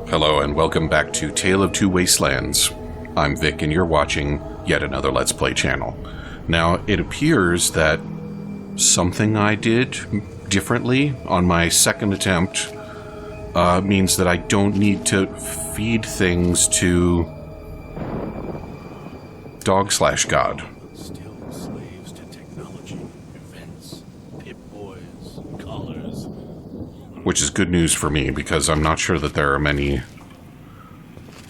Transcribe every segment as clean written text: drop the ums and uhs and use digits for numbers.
Hello and welcome back to Tale of Two Wastelands. I'm Vic and you're watching yet another Let's Play channel. Now, it appears that something I did differently on my second attempt means that I don't need to feed things to Dog/God. Still slaves to technology, events, Pip-Boys, collars. Which is good news for me, because I'm not sure that there are many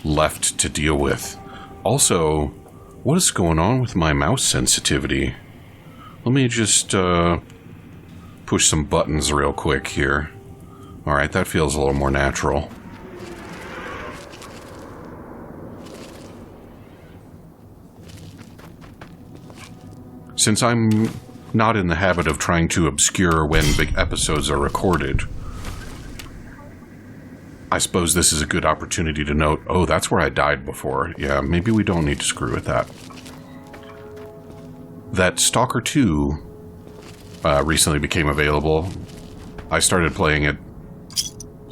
left to deal with. Also, what is going on with my mouse sensitivity? Let me just push some buttons real quick here. Alright, that feels a little more natural. Since I'm not in the habit of trying to obscure when big episodes are recorded, I suppose this is a good opportunity to note, oh, that's where I died before. Yeah, maybe we don't need to screw with that. That Stalker 2 recently became available. I started playing it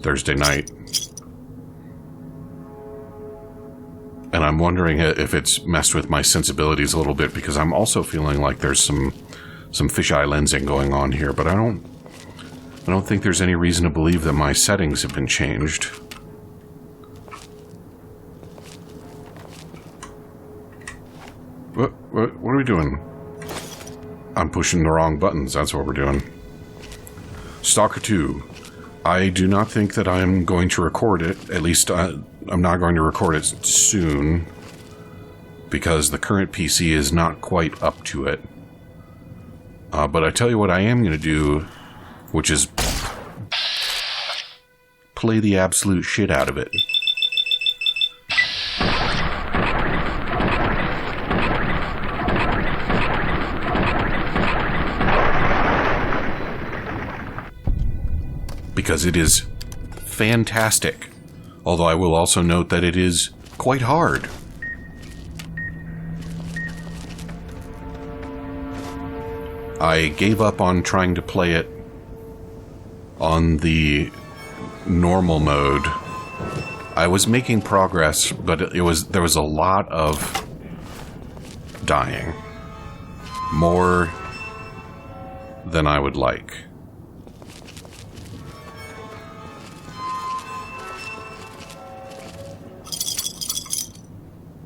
Thursday night. And I'm wondering if it's messed with my sensibilities a little bit, because I'm also feeling like there's some fisheye lensing going on here, but I don't think there's any reason to believe that my settings have been changed. What are we doing? I'm pushing the wrong buttons, that's what we're doing. Stalker 2. I do not think that I'm going to record it. At least I'm not going to record it soon, because the current PC is not quite up to it. But I tell you what I am going to do, which is play the absolute shit out of it. Because it is fantastic. Although I will also note that it is quite hard. I gave up on trying to play it on the normal mode. I was making progress, but there was a lot of dying. More than I would like.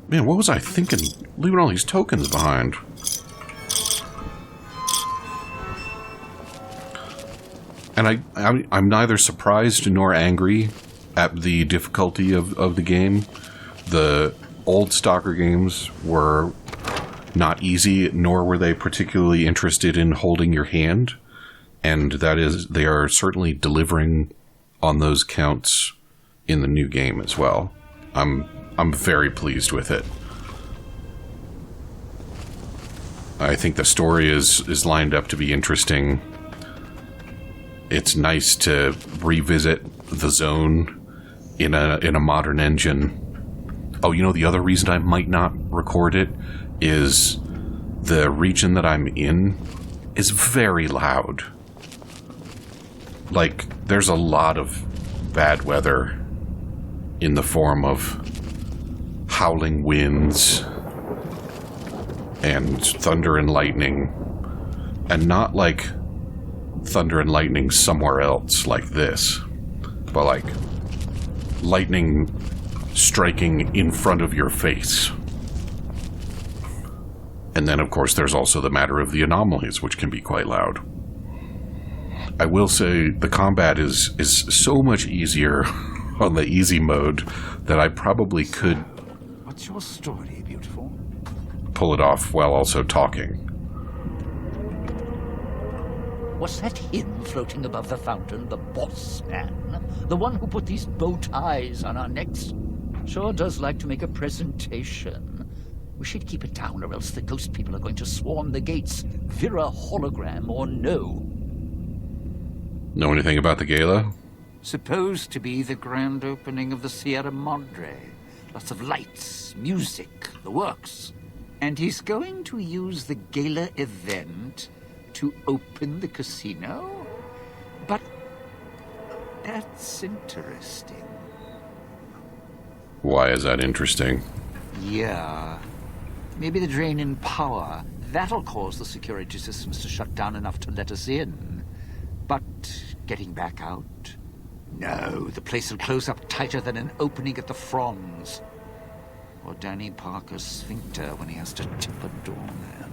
Man, what was I thinking? Leaving all these tokens behind. And I'm neither surprised nor angry at the difficulty of the game. The old Stalker games were not easy, nor were they particularly interested in holding your hand. And that is, they are certainly delivering on those counts in the new game as well. I'm very pleased with it. I think the story is lined up to be interesting. It's nice to revisit the zone in a modern engine. Oh, you know, the other reason I might not record it is the region that I'm in is very loud. Like, there's a lot of bad weather in the form of howling winds and thunder and lightning, and not like thunder and lightning somewhere else like this, but like lightning striking in front of your face. And then of course there's also the matter of the anomalies, which can be quite loud. I will say the combat is so much easier on the easy mode that I probably could What's your story, beautiful? pull it off while also talking. Was that him floating above the fountain, the boss man? The one who put these bow ties on our necks? Sure does like to make a presentation. We should keep it down, or else the ghost people are going to swarm the gates, Vira hologram or no. Know anything about the gala? Supposed to be the grand opening of the Sierra Madre. Lots of lights, music, the works. And he's going to use the gala event to open the casino? But that's interesting. Why is that interesting? Yeah. Maybe the drain in power. That'll cause the security systems to shut down enough to let us in. But getting back out? No, the place will close up tighter than an opening at the fronds. Or Danny Parker's sphincter when he has to tip a doorman.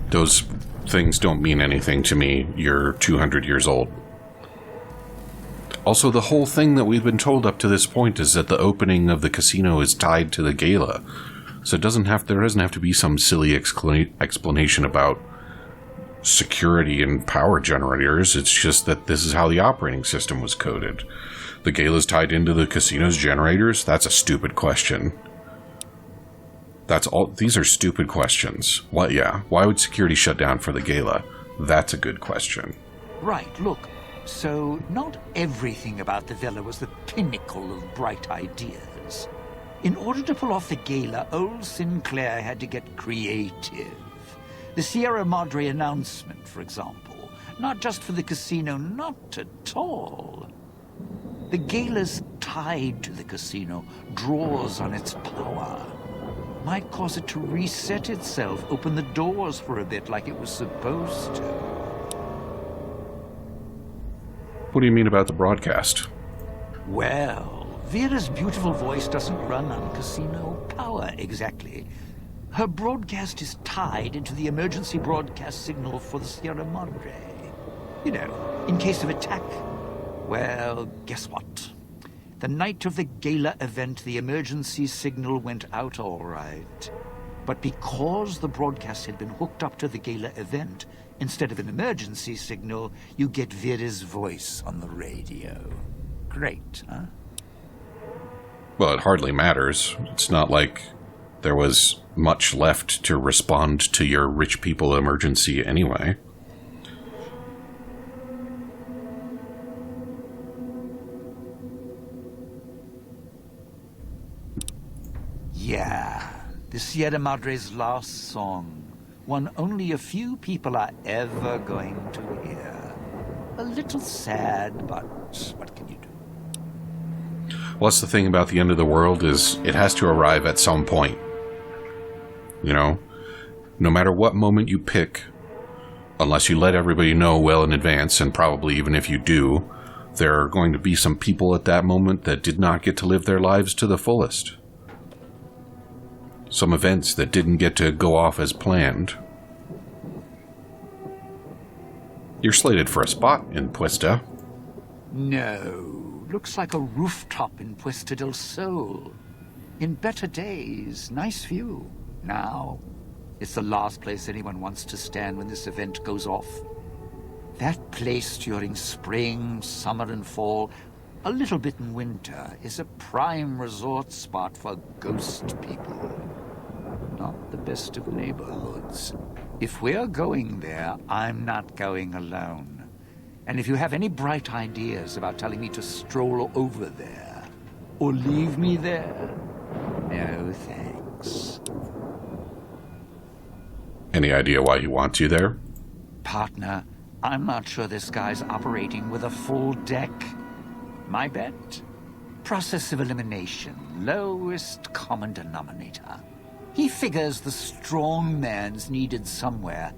Those things don't mean anything to me. You're 200 years old. Also, the whole thing that we've been told up to this point is that the opening of the casino is tied to the gala. So there doesn't have to be some silly explanation about security and power generators. It's just that this is how the operating system was coded. The gala's tied into the casino's generators? That's a stupid question. That's all. These are stupid questions. What? Yeah. Why would security shut down for the gala? That's a good question. Right, look. So, not everything about the villa was the pinnacle of bright ideas. In order to pull off the gala, old Sinclair had to get creative. The Sierra Madre announcement, for example. Not just for the casino, not at all. The gala's tied to the casino, draws on its power. Might cause it to reset itself, open the doors for a bit like it was supposed to. What do you mean about the broadcast? Well, Vera's beautiful voice doesn't run on casino power exactly. Her broadcast is tied into the emergency broadcast signal for the Sierra Madre. You know, in case of attack. Well, guess what? The night of the gala event, the emergency signal went out all right. But because the broadcast had been hooked up to the gala event, instead of an emergency signal, you get Vera's voice on the radio. Great, huh? Well, it hardly matters. It's not like there was much left to respond to your rich people emergency anyway. Yeah, the Sierra Madre's last song. One only a few people are ever going to hear. A little sad, but what can you do? Well, that's the thing about the end of the world is it has to arrive at some point. You know? No matter what moment you pick, unless you let everybody know well in advance, and probably even if you do, there are going to be some people at that moment that did not get to live their lives to the fullest. Some events that didn't get to go off as planned. You're slated for a spot in Puesta. No, looks like a rooftop in Puesta del Sol. In better days, nice view. Now, it's the last place anyone wants to stand when this event goes off. That place during spring, summer and fall, a little bit in winter, is a prime resort spot for ghost people. Not the best of neighborhoods. If we're going there, I'm not going alone. And if you have any bright ideas about telling me to stroll over there, or leave me there, no thanks. Any idea why he wants you there? Partner, I'm not sure this guy's operating with a full deck. My bet? Process of elimination, lowest common denominator. He figures the strong man's needed somewhere,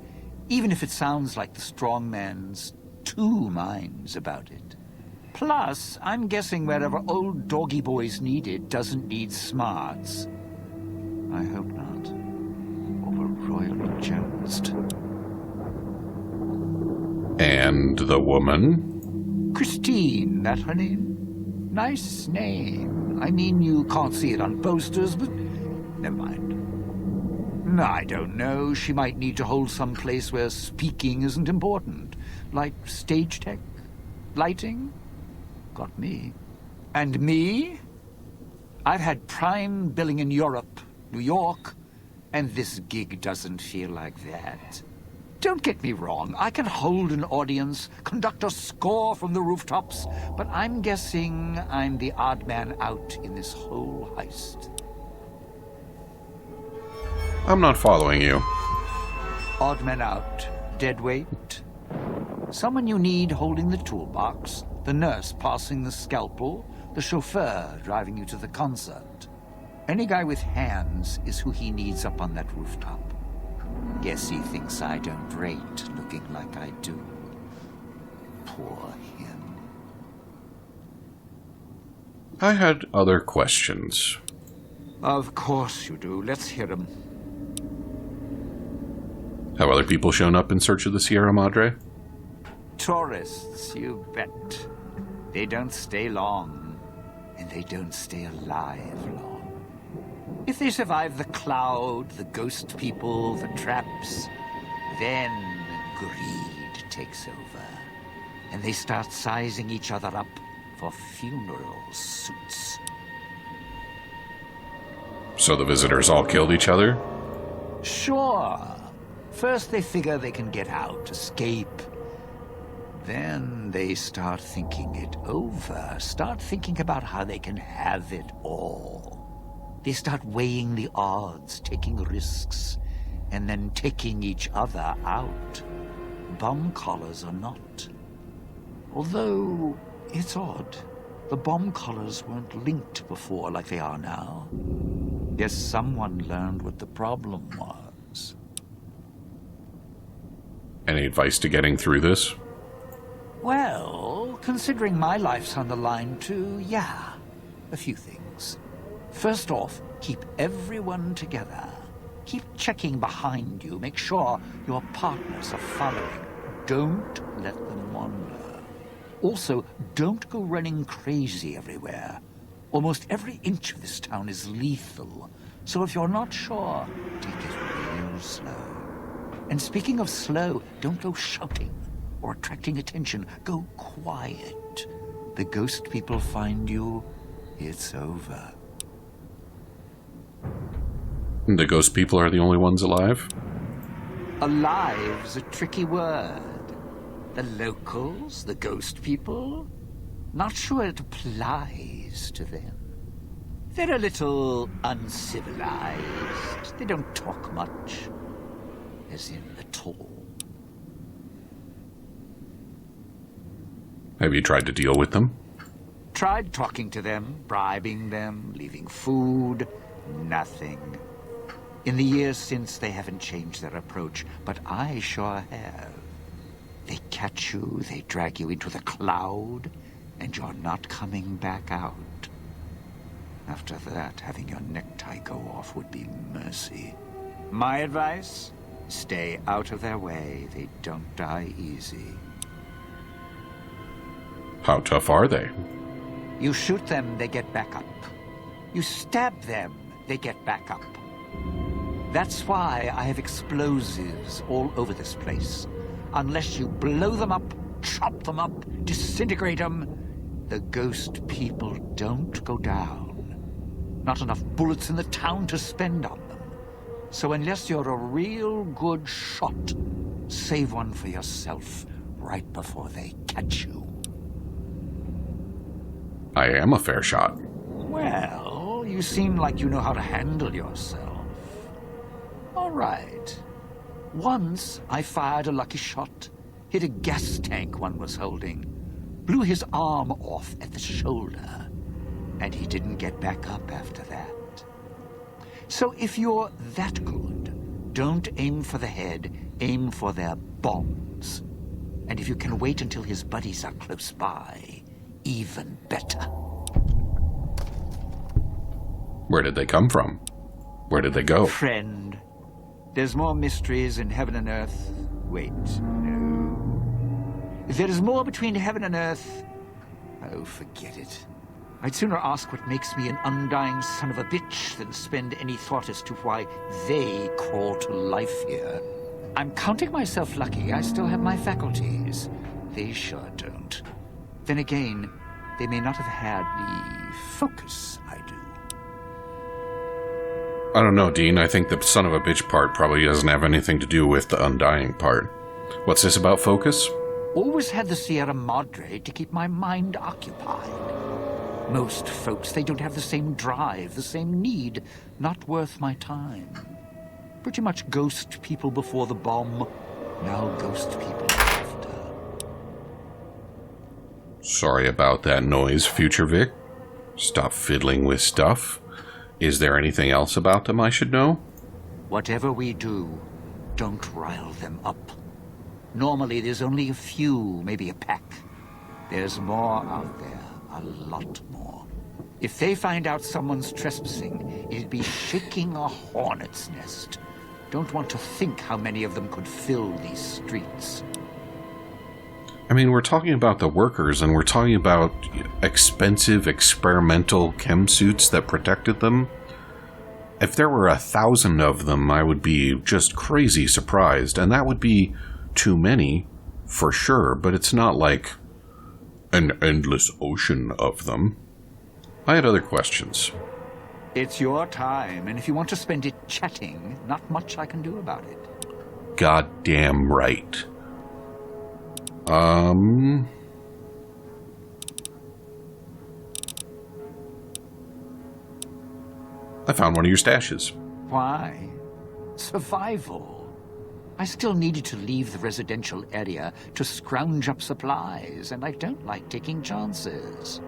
even if it sounds like the strong man's two minds about it. Plus, I'm guessing wherever old doggy boy's needed doesn't need smarts. I hope not. Or we're royally jonesed. And the woman? Christine, that her name? Nice name. I mean, you can't see it on posters, but never mind. I don't know. She might need to hold some place where speaking isn't important. Like stage tech? Lighting? Got me. And me? I've had prime billing in Europe, New York, and this gig doesn't feel like that. Don't get me wrong, I can hold an audience, conduct a score from the rooftops, but I'm guessing I'm the odd man out in this whole heist. I'm not following you. Odd man out, dead weight. Someone you need holding the toolbox, the nurse passing the scalpel, the chauffeur driving you to the concert. Any guy with hands is who he needs up on that rooftop. Guess he thinks I don't rate looking like I do. Poor him. I had other questions. Of course you do. Let's hear them. Have other people shown up in search of the Sierra Madre? Tourists, you bet. They don't stay long, and they don't stay alive long. If they survive the cloud, the ghost people, the traps, then greed takes over, and they start sizing each other up for funeral suits. So the visitors all killed each other? Sure. First they figure they can get out, escape. Then they start thinking it over, start thinking about how they can have it all. They start weighing the odds, taking risks, and then taking each other out. Bomb collars are not. Although, it's odd. The bomb collars weren't linked before like they are now. Guess someone learned what the problem was. Any advice to getting through this? Well, considering my life's on the line too, yeah. A few things. First off, keep everyone together. Keep checking behind you. Make sure your partners are following. Don't let them wander. Also, don't go running crazy everywhere. Almost every inch of this town is lethal. So if you're not sure, take it real slow. And speaking of slow, don't go shouting or attracting attention. Go quiet. The ghost people find you, it's over. The ghost people are the only ones alive? Alive's a tricky word. The locals, the ghost people, not sure it applies to them. They're a little uncivilized. They don't talk much. As in at all. Have you tried to deal with them? Tried talking to them, bribing them, leaving food. Nothing. In the years since, they haven't changed their approach, but I sure have. They catch you, they drag you into the cloud, and you're not coming back out. After that, having your necktie go off would be mercy. My advice? Stay out of their way. They don't die easy. How tough are they? You shoot them, they get back up. You stab them, they get back up. That's why I have explosives all over this place. Unless you blow them up, chop them up, disintegrate them, the ghost people don't go down. Not enough bullets in the town to spend on them. So unless you're a real good shot, save one for yourself right before they catch you. I am a fair shot. Well, you seem like you know how to handle yourself. All right. Once I fired a lucky shot, hit a gas tank one was holding, blew his arm off at the shoulder, and he didn't get back up after that. So if you're that good, don't aim for the head, aim for their bombs. And if you can wait until his buddies are close by, even better. Where did they come from? Where did they go? Friend, there's more mysteries in heaven and earth. Wait, no. There is more between heaven and earth. Oh, forget it. I'd sooner ask what makes me an undying son of a bitch than spend any thought as to why they crawl to life here. I'm counting myself lucky I still have my faculties. They sure don't. Then again, they may not have had the focus I do. I don't know, Dean. I think the son of a bitch part probably doesn't have anything to do with the undying part. What's this about focus? Always had the Sierra Madre to keep my mind occupied. Most folks, they don't have the same drive, the same need. Not worth my time. Pretty much ghost people before the bomb, now ghost people after. Sorry about that noise, Future Vic. Stop fiddling with stuff. Is there anything else about them I should know? Whatever we do, don't rile them up. Normally there's only a few, maybe a pack. There's more out there, a lot more. If they find out someone's trespassing, it'd be shaking a hornet's nest. Don't want to think how many of them could fill these streets. I mean, we're talking about the workers, and we're talking about expensive experimental chem suits that protected them. If there were 1,000 of them, I would be just crazy surprised, and that would be too many, for sure, but it's not like an endless ocean of them. I had other questions. It's your time, and if you want to spend it chatting, not much I can do about it. Goddamn right. I found one of your stashes. Why? Survival. I still needed to leave the residential area to scrounge up supplies, and I don't like taking chances.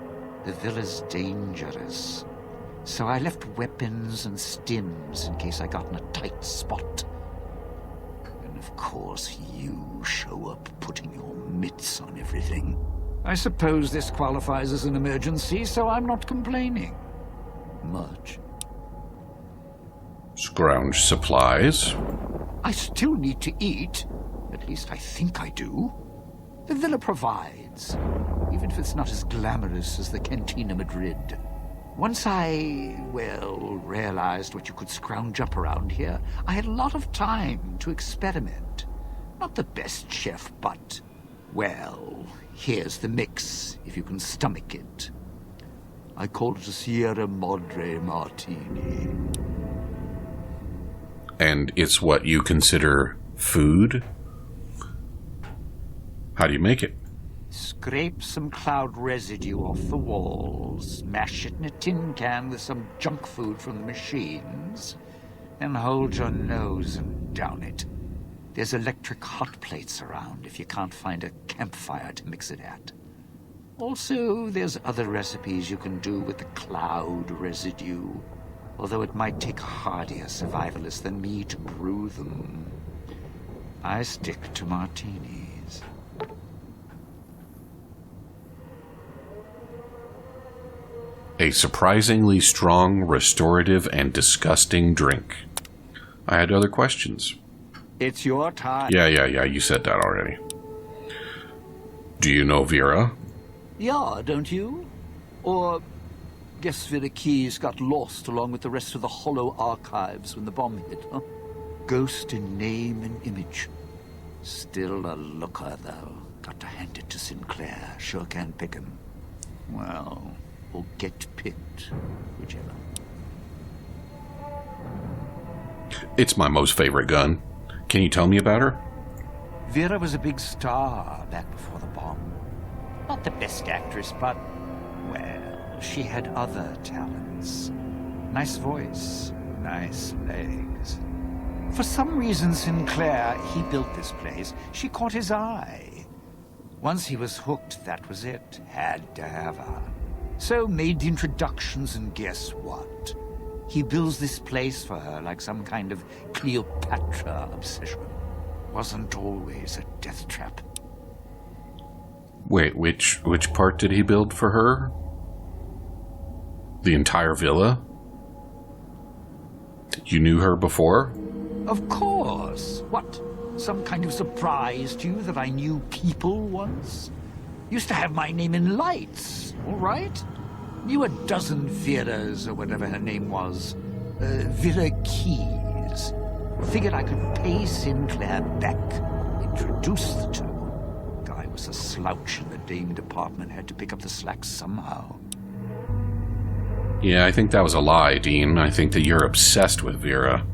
The villa's dangerous. So I left weapons and stims in case I got in a tight spot. And of course you show up putting your mitts on everything. I suppose this qualifies as an emergency, so I'm not complaining. Much. Scrounge supplies. I still need to eat. At least I think I do. The villa provides, even if it's not as glamorous as the Cantina Madrid. Once I, realized what you could scrounge up around here, I had a lot of time to experiment. Not the best chef, but, here's the mix, if you can stomach it. I call it a Sierra Madre Martini. And it's what you consider food? How do you make it? Scrape some cloud residue off the walls, mash it in a tin can with some junk food from the machines, and hold your nose and down it. There's electric hot plates around if you can't find a campfire to mix it at. Also, there's other recipes you can do with the cloud residue, although it might take a hardier survivalist than me to brew them. I stick to martinis. A surprisingly strong, restorative, and disgusting drink. I had other questions. It's your time. Yeah, you said that already. Do you know Vera? Yeah, don't you? Or guess Vera Keys got lost along with the rest of the Hollow archives when the bomb hit, huh? Ghost in name and image. Still a looker, though. Got to hand it to Sinclair. Sure can pick him. Well, or get picked. Whichever. It's my most favorite gun. Can you tell me about her? Vera was a big star back before the bomb. Not the best actress, but, she had other talents. Nice voice, nice legs. For some reason, Sinclair, he built this place. She caught his eye. Once he was hooked, that was it. Had to have her. So made the introductions, and guess what? He builds this place for her like some kind of Cleopatra obsession. Wasn't always a death trap. Wait, which part did he build for her? The entire villa? You knew her before? Of course. What? Some kind of surprise to you that I knew people once? Used to have my name in lights, all right? Knew a dozen Veras, or whatever her name was. Vera Keys. Figured I could pay Sinclair back. Introduce the two. Guy was a slouch in the dame department. Had to pick up the slack somehow. Yeah, I think that was a lie, Dean. I think that you're obsessed with Vera.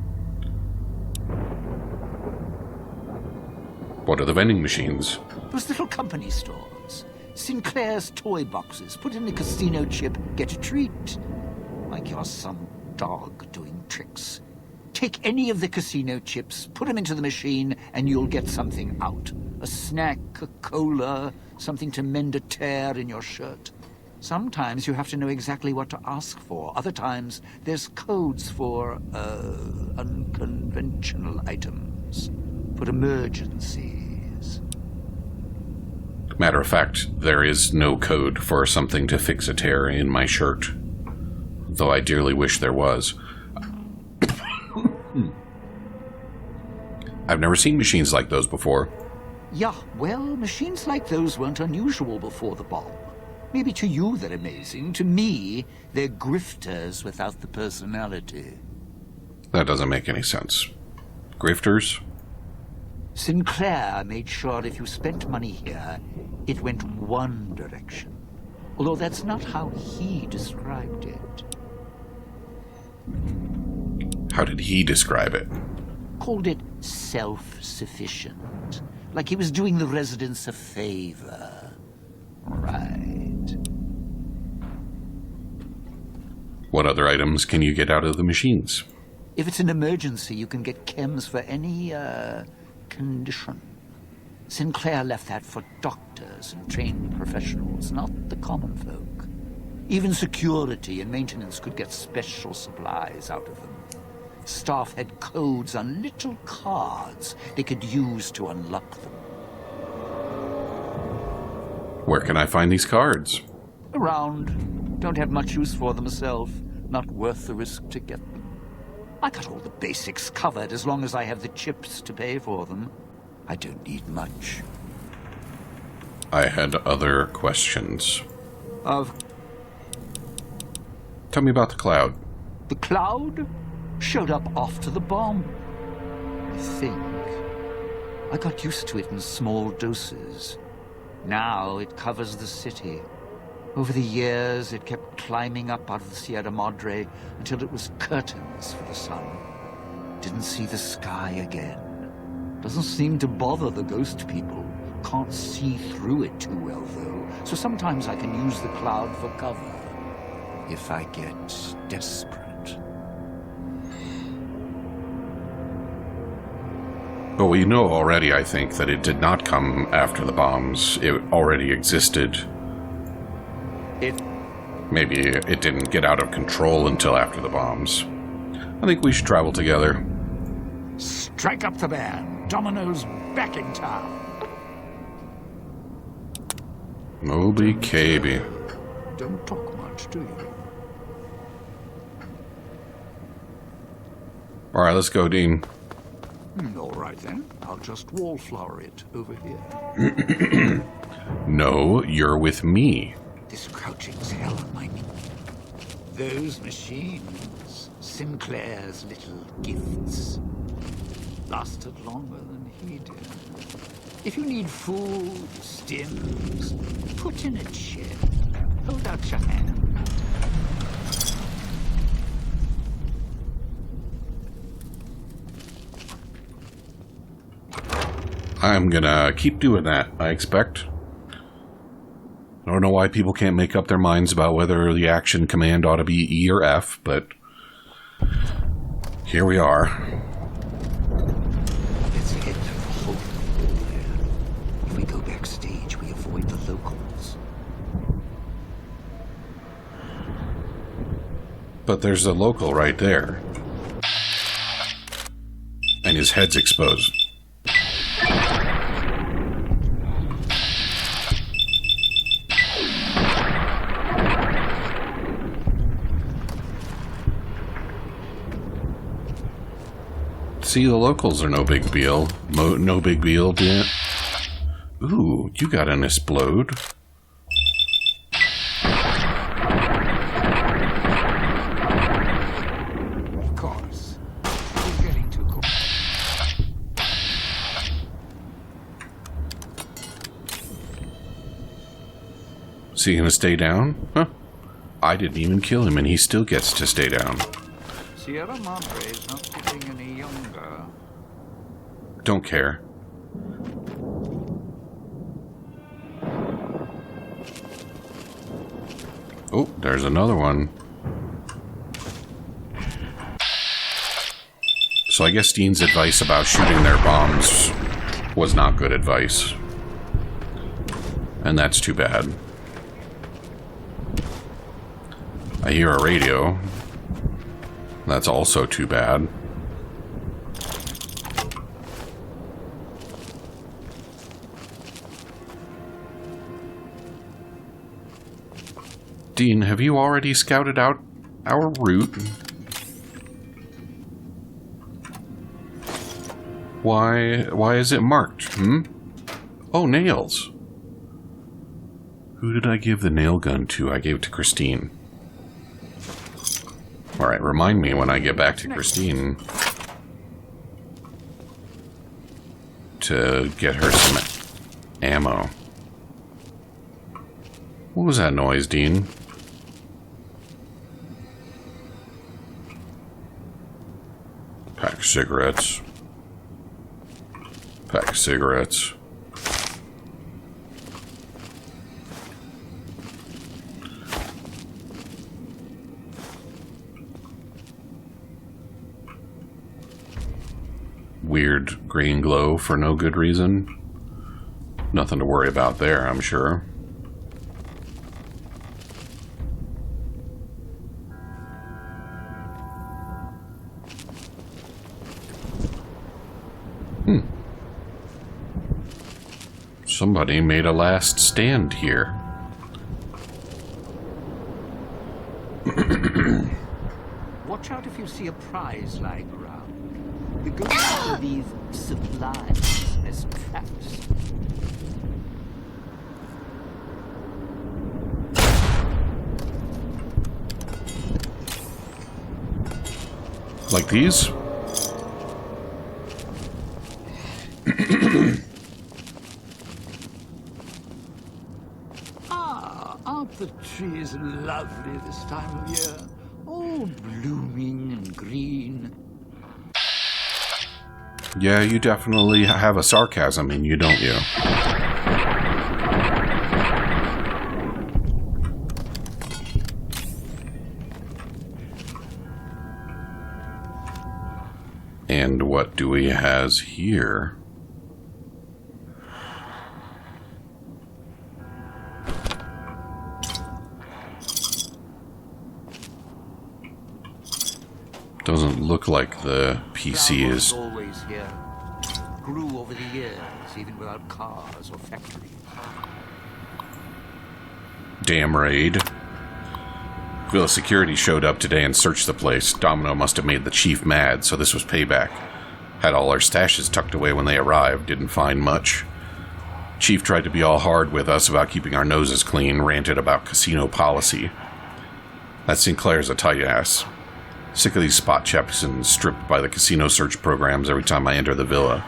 What are the vending machines? Those little company stores. Sinclair's toy boxes. Put in a casino chip, get a treat. Like you're some dog doing tricks. Take any of the casino chips, put them into the machine, and you'll get something out. A snack, a cola, something to mend a tear in your shirt. Sometimes you have to know exactly what to ask for. Other times, there's codes for, unconventional items. For emergencies. Matter of fact, there is no code for something to fix a tear in my shirt. Though I dearly wish there was. I've never seen machines like those before. Yeah, well, machines like those weren't unusual before the bomb. Maybe to you they're amazing. To me, they're grifters without the personality. That doesn't make any sense. Grifters? Sinclair made sure if you spent money here, it went one direction. Although that's not how he described it. How did he describe it? Called it self-sufficient. Like he was doing the residents a favor. Right. What other items can you get out of the machines? If it's an emergency, you can get chems for any, condition. Sinclair left that for doctors and trained professionals, not the common folk. Even security and maintenance could get special supplies out of them. Staff had codes on little cards they could use to unlock them. Where can I find these cards? Around. Don't have much use for them myself. Not worth the risk to get them. I got all the basics covered as long as I have the chips to pay for them. I don't need much. I had other questions. Of Tell me about the cloud. the cloud showed up after the bomb. I think. I got used to it in small doses. Now it covers the city. Over the years, it kept climbing up out of the Sierra Madre until it was curtains for the sun. Didn't see the sky again. Doesn't seem to bother the ghost people. Can't see through it too well, though. So sometimes I can use the cloud for cover. If I get desperate. But we know already, I think, that it did not come after the bombs. It already existed. Maybe it didn't get out of control until after the bombs. I think we should travel together. Strike up the band. Domino's back in town. Moby Caby. Don't talk much, do you? Alright, let's go, Dean. All right, then. I'll just wallflower it over here. No, you're with me. This crouching's hell on my knee. Those machines, Sinclair's little gifts, lasted longer than he did. If you need food, stims, put in a chair. Hold out your hand. I'm gonna keep doing that, I expect. I don't know why people can't make up their minds about whether the action command ought to be E or F, but here we are. Let's head through the hole in the wall there. If we go backstage, we avoid the locals. But there's a local right there. And his head's exposed. See, the locals are no big deal. No big deal, Dan. Ooh, you got an explode. Of course. We're getting too cool. Is he gonna stay down? Huh? I didn't even kill him and he still gets to stay down. Sierra Madre is not getting any younger. Don't care. Oh, there's another one. So I guess Dean's advice about shooting their bombs was not good advice. And that's too bad. I hear a radio. That's also too bad. Dean, have you already scouted out our route? Why is it marked? Oh, nails. Who did I give the nail gun to? I gave it to Christine. Alright, remind me when I get back to Christine to get her some ammo. What was that noise, Dean? Pack of cigarettes. Pack of cigarettes. Weird green glow for no good reason. Nothing to worry about there, I'm sure. Somebody made a last stand here. Watch out if you see a prize lying around. The ghosts will leave supplies as traps. Like these? Aren't the trees lovely this time of year? All blooming and green. Yeah, you definitely have a sarcasm in you, don't you? And what do we has here? Doesn't look like the PC is... always here. Grew over the years, even without cars or factories. Damn raid. Villa Security showed up today and searched the place. Domino must have made the chief mad, so this was payback. Had all our stashes tucked away when they arrived, didn't find much. Chief tried to be all hard with us about keeping our noses clean, ranted about casino policy. That Sinclair's a tight ass. Sick of these spot checks and stripped by the casino search programs every time I enter the villa.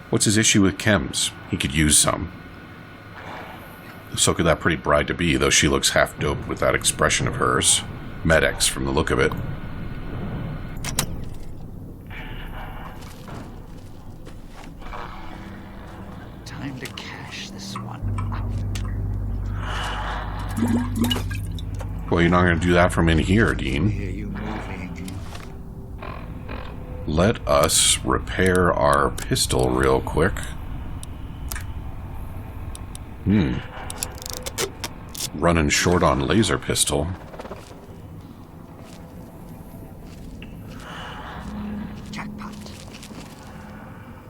What's his issue with chems? He could use some. So could that pretty bride-to-be, though she looks half doped with that expression of hers. Med-X from the look of it. Time to cash this one out. Well, you're not going to do that from in here, Dean. Hear you moving. Let us repair our pistol real quick. Running short on laser pistol. Jackpot.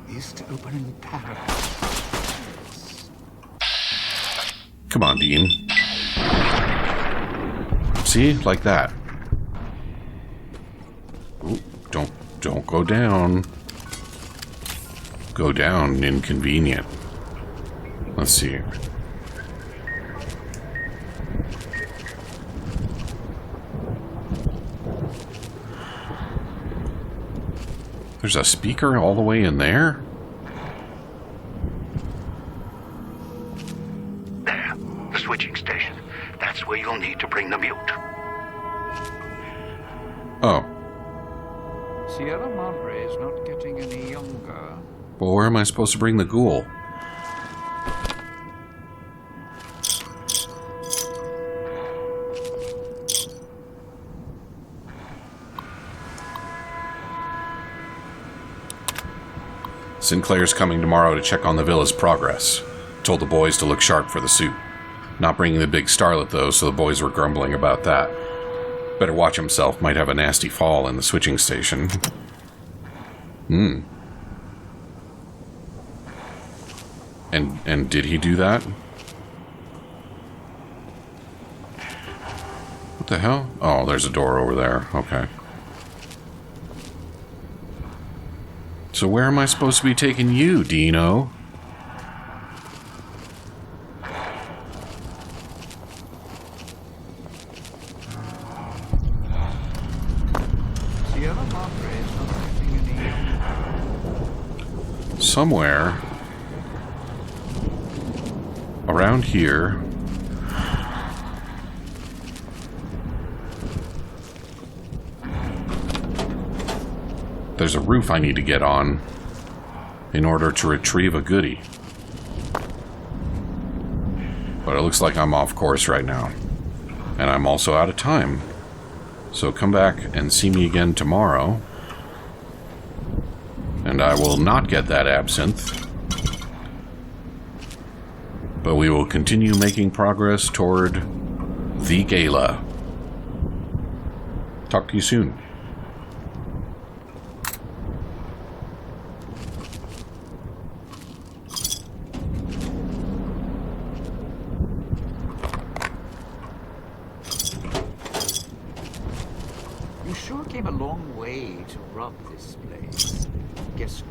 Used to open in paradise. Come on, Dean. See? Like that. Ooh, don't go down. Go down, inconvenient. Let's see. There's a speaker all the way in there? There, the switching station. That's where you'll need to bring the mute. Oh. Sierra Madre is not getting any younger. Well, where am I supposed to bring the ghoul? Sinclair's coming tomorrow to check on the villa's progress. Told the boys to look sharp for the suit. Not bringing the big starlet, though, so the boys were grumbling about that. Better watch himself. Might have a nasty fall in the switching station. And did he do that? What the hell? Oh, there's a door over there. Okay. So where am I supposed to be taking you, Dino? Sierra Madre is not getting any Somewhere around here. There's a roof I need to get on in order to retrieve a goodie. But it looks like I'm off course right now. And I'm also out of time. So come back and see me again tomorrow. And I will not get that absinthe. But we will continue making progress toward the gala. Talk to you soon. You sure came a long way to rob this place. Guess